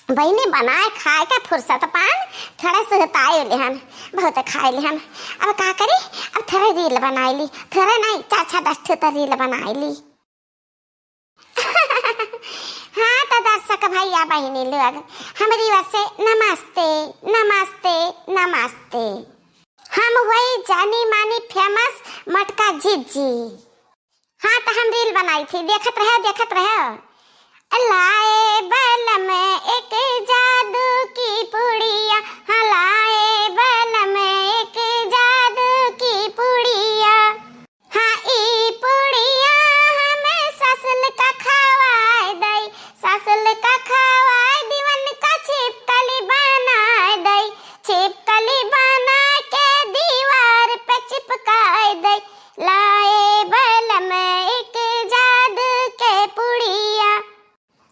बहनी बनाए खाए का फुर्सत पान थोड़ा सुहताए लिहन बहुत खाए लिहन। अब का करी, अब थोड़ा रील बनाई ली, थोड़ा नहीं 4-6 10 तो रील बनाई ली। हाँ तो दर्शक भैया बहनी लोग हमारी ओर से नमस्ते नमस्ते नमस्ते। हम वही जानी मानी फेमस मटका जीजी। हाँ तो हम रील बनाई थी, देखत रहे। लाए बल में एक जादू की पुड़िया, हाँ लाए बल में एक जादू की पुड़िया, हाँ ई पुड़िया हमें ससल का खवाए दई, ससल का खवाए दीवन का छिपकली बनाए दई, छिपकली बना के दीवार पे चिपकाए दई। लाए बल में एक जादू के पुड़िया,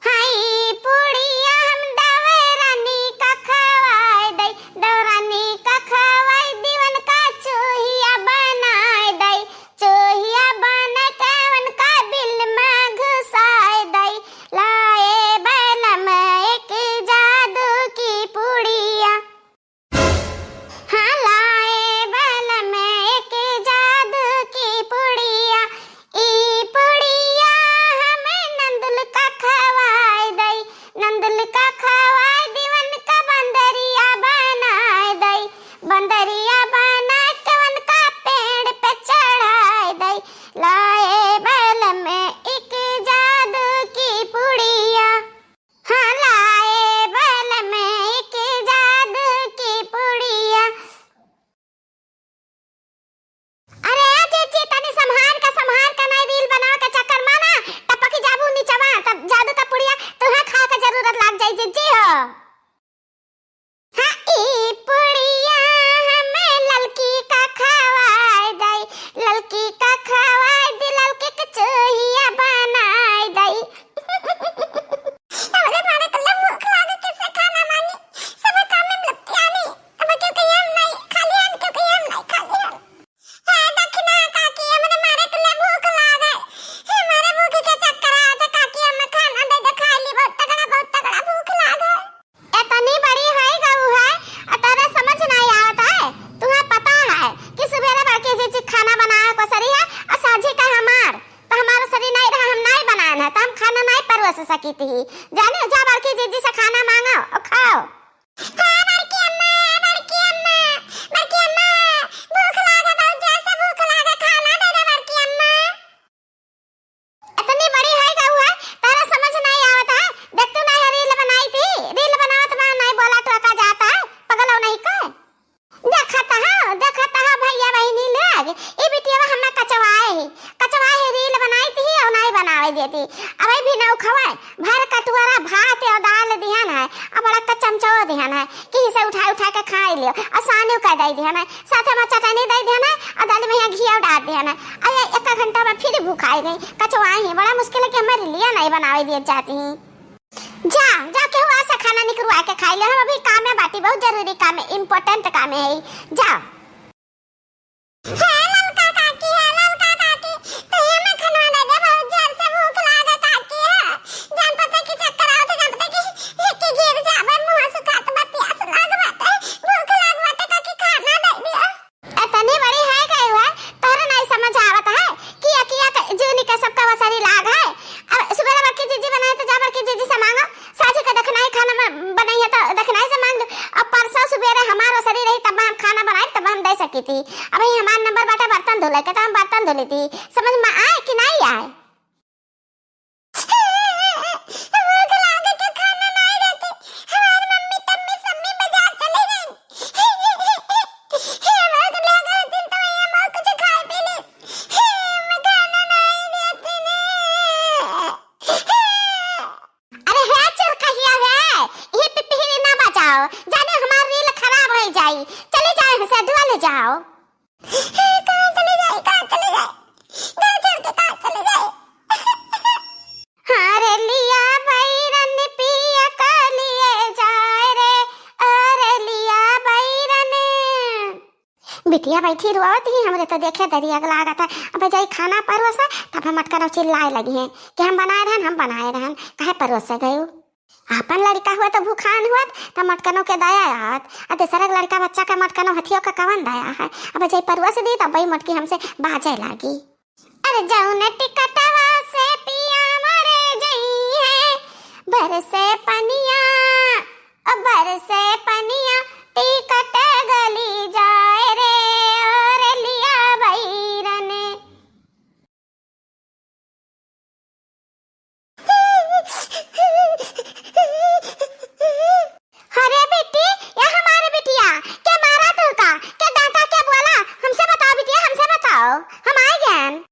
हाई पुड़िया हम दवरानी का खवाए दई, दवरानी का खवाए दीवन का चूहिया बनाए दई, चूहिया बना के का बिल में घुसाए दई। लाए बल में एक जादू की पुड़िया, हाँ लाए बल में एक जादू की पुड़िया, ई पुड़िया हमें नंदुल का खवाए दई, नंदुल का खवाए दीवन का बंदरिया बनाए दई, बंदरिया बना के वन का पेड़ पे चढ़ाए दई। लाए बल में एक जादू की पुड़िया, हाँ लाए बल में एक जादू की पुड़िया। अरे जी तनी संभार का नहीं रील बनाओ के चक्कर माना टपकी जाबू नीचवा तब जादू का पुड़िया तुहा खा के जरूरत लाग जाई जी हो। हाँ ई पुड़िया हमें ललकी का खवाए दई, ललकी का खवाए दी, ललकी के चूहिया बनाए दई। अरे मारे कल्ला भूख लागे कैसे खाना मानी सब काम में लगती आनी, अब क्यों कहीं हम नहीं खाली हम, क्यों कहीं हम नहीं खाली हम। दक्षिणा काकी हमने मारे कल्ला भूख लागे, हमारे भूख के चक्कर आए तो काकी हमें खाना दे दे, खा ली बहुत तगड़ा भूख लागे। इतनी बड़ी है गऊ है और तेरे समझ नहीं आता है, तुम्हें पता है कि सवेरे बाकी जी खाना बनाया को सरी है और साझी का हमार तो हमारा शरीर नहीं रहा, हम नहीं बनाए है तो हम खाना नहीं परवस सकी थी। जाने जा बाकी जी से खाना मांगो और खाओ। हाँ बड़की अम्मा भूख लागे बहुत जैसे भूख लागे, खाना दे दे बड़की अम्मा। इतनी बड़ी है गऊ है तेरा समझ नहीं आता है, देख तू नहीं रील बनाई थी, रील बनावत में नहीं बोला तो का जाता है पगलो नहीं का। देखता है भैया बहनी लोग ई बिटिया हमें कचवाए रील बनाई थी और नहीं बनावे देती। अब भी न खवाए भर कटोरा भात और दाल दिहन है और बड़ा का चमचा दिहन है कि से उठा के खा लियो और साने का दे दिहन है, साथे में चटनी दे दिहन है और दाल में घी और डाल दिहन है। अरे 1 घंटा में फिर भूख आई गई, कचवाए ही बड़ा मुश्किल है कि हमारे लिए नहीं बनावे दिए जाती। जा के हुआ से खाना निकलवा के खाई ले, हम अभी काम है बाटी, बहुत जरूरी काम है, इम्पोर्टेंट काम है। जाओ ललका काकी तो ये मैं खाना दे दे, बहुत जोर से भूख लागे काकी है। जान पता की चक्कर आओ तो जान पता की गिर जावे मुंह सुखात बा, प्यास लाग बाटे, भूख लाग बाटे काकी खाना दे दिया। इतनी बड़ी है गई है तोहरा नहीं समझ आवत है कि अकिया जीवनी का सबका वसरी लाग है। अब सुबह बड़की जीजी बनाए तो जा बड़की जीजी से मांगो, साझी का दखनाई खाना बनाई है तो दखनाई से मांग लो। अब परसों सुबह हमारा शरीर रही तब हम खाना बनाए तब हम दे सकी थी। अब ही हमारा नंबर बाटा बर्तन धोले के तो हम बर्तन धोली थी, समझ में आए कि नहीं आए। भूख लागे तो खाना नहीं देती, हमारी मम्मी टम्मी सम्मी बाजार चली गई, भूख लगा दिन तो ये मां कुछ खाए पी ले, मैं खाना नहीं देती ने। अरे है चल कहिया है ये पिपही ना बचाओ, जाने हमारी रील खराब हो जाई, चले जाओ से धुआ ले जाओ। कहां चले जाए घर छोड़ के कहां चले जाए। अरे लिया बैरन पिया का लिए जाए रे, अरे लिया बैरन बिटिया बैठी रुआवत ही हमरे तो देखे दरिया लागत है। अब जाई खाना परोसा तब हम मटका चिल्लाए लगी हैं कि हम बनाए रहन काहे परोसे गयो। अपन लड़का हुआ तो भूखान हुआ तो मटकनों के दया आवत आ दूसरा लड़का बच्चा का मटकनों हथियों का कवन दया है। अब जाई परोस दी तब वही मटकी हमसे बाजे लागी। अरे जौन टिकटवा से पिया मरे जई है बरसे पनिया बरसे पनिया टिकट गली जाए रे और लिया बैरन। अरे बेटी ये हमारे बिटिया क्या मारा तो का क्या डांटा क्या बोला हमसे बताओ बिटिया हमसे बताओ हम आए ज्ञान।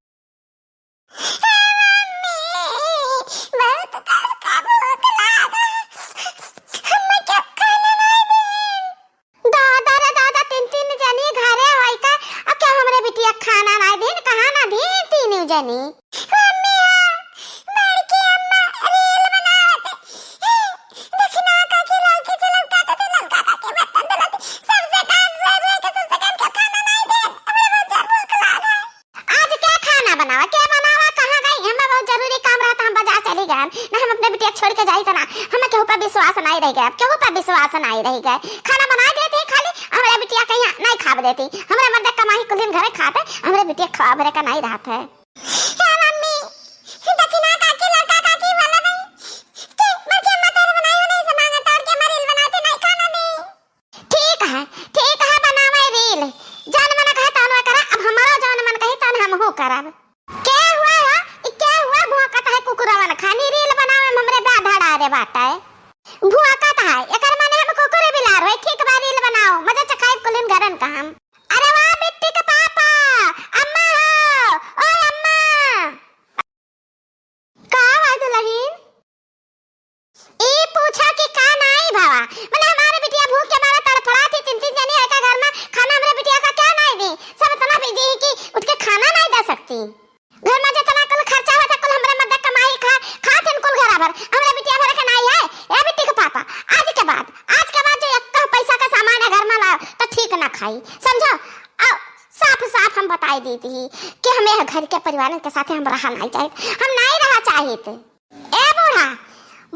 खाना ना दे कहा ना दे तीन जनी छोड़ के जाई तना हमें केहू पर विश्वास नहीं रह गया। केहू पर विश्वास नहीं रह गया। खाना बना देती खाली हमारे बिटिया कहीं नहीं खा देती। हमारे मर्द कमाई कुल दिन घरे खाते हमारे बिटिया खा भरे का नहीं रहत है। मम्मी दक्षिणा काकी लड़का काकी वाला नहीं के बल्कि अम्मा तेरे बनाई हो नहीं समांगे तोड़ के मरील बनाते नहीं खाना नहीं। ठीक है बनावे रील जान मन कहे तान करा। अब हमारा जान मन कहे तान हम हो करब। क्या हुआ है क्या हुआ भूखत है कुकुरवन खानी रील बनावे हमरे बाधा रे बाटा है भूखत है एकर माने हम कुकुरे बिलार होय। ठीक बा रील बनाओ मजा चखाई कुलिन घरन का हम। अरे वाह बिट्टी के पापा अम्मा हो ओए अम्मा का बात लहीन ए पूछा कि का नहीं भावा माने हमारे बिटिया भूख के मारे तड़फड़ा थी। तीन जनी है का घर में खाना हमरे बिटिया का क्या नहीं दी सब इतना बिजी है कि उठ के खाना नहीं दे सकती। घर में जितना कुल खर्चा होता कुल हमरे मर्द कमाई खातिन कुल घर भर हमरे बिटिया भर के नहीं है। ए बिट्टी के पापा आज के बाद जो एक पैसा का सामान है घर में लाओ तो ठीक ना खाई समझो। आओ साफ हम बताई दी थी कि हमें घर के परिवार के साथ हम रहा नहीं चाहिए हम नहीं रहा चाहिए। ए बूढ़ा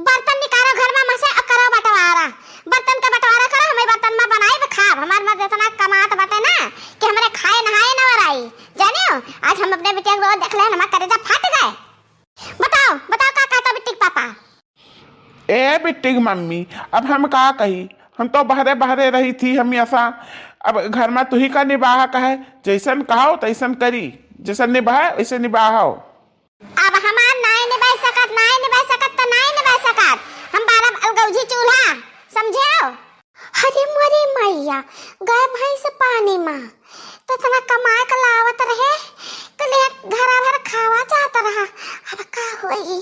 बर्तन निकालो घर में मसे करो बंटवारा बर्तन का बंटवारा करो हमें बर्तन में बनाई तो खाब हमार मर्द इतना कमात बटे ना कि हमरे खाए नहाए न वराई जाने हो। आज हम अपने बिटिया को देख ले हमारा कलेजा फट गए। बताओ का कहता बिट्टी पापा। ए बिट्टी मम्मी अब हम का कही हम तो बहरे रही थी हम ऐसा अब घर में तू ही का निबाह कहे जैसन कहो तैसन करी जैसन निबाह वैसे निबाहो। अब हमार नहीं निभा सकत तो नहीं निभा सकत हम 12 अलगौजी चूल्हा समझे। अरे मोरी मैया गए भाई से पानी में तो इतना कमा के लावत रहे तो ले घर भर खावा चाहता रहा अब का होई।